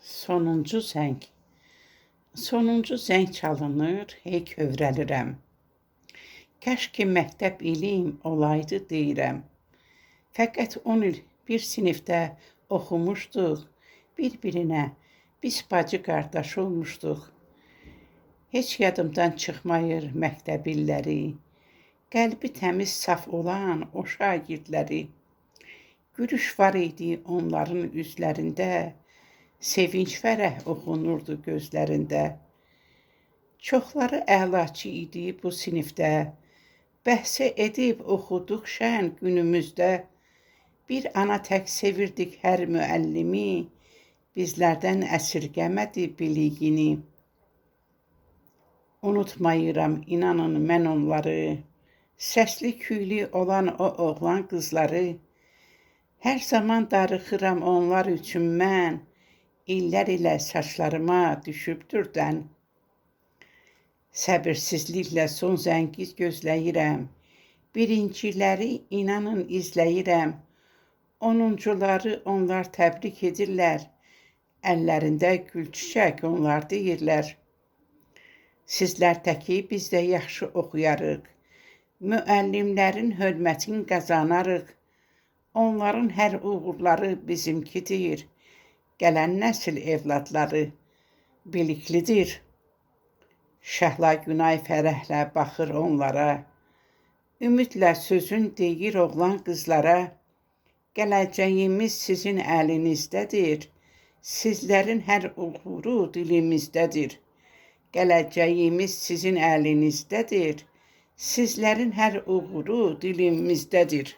Sonuncu zəng. Sonuncu zəng çalınır, hey kövrəlirəm. Kəş ki məktəb ilim olaydı deyirəm. Fəqət 10 il bir sinifdə oxumuşduq, bir-birinə biz bacı qardaş olmuşduq. Heç yadımdan çıxmayır məktəb illəri, qəlbi təmiz saf olan o şagirdləri. Gülüş var idi onların üzlərində, sevinç fərəh oxunurdu gözlərində. Çoxları əlaçı idi bu sinifdə, bəhsə edib oxuduq şən günümüzdə. Bir ana tək sevirdik hər müəllimi, bizlərdən əsirgəmədi biliyini. Unutmayıram inanın mən onları, səsli küylü olan o oğlan qızları. Hər zaman darıxıram onlar üçün mən, illər ilə saçlarıma düşübdür dən. Səbirsizliklə son zəngi gözləyirəm, birinciləri inanın izləyirəm. 10-cuları onlar təbrik edirlər, əllərində gül çiçək onlar deyirlər. Sizlər təki biz də yaxşı oxuyarıq, müəllimlərin hörmətini qazanarıq. Onların hər uğurları bizimkidir, gələn nəsil evladları biliklidir. Şəhla Günay fərəhlə baxır onlara, ümidlə sözün deyir oğlan qızlara. Gələcəyimiz sizin əlinizdədir, sizlərin hər uğuru dilimizdədir. Gələcəyimiz sizin əlinizdədir, sizlərin hər uğuru dilimizdədir.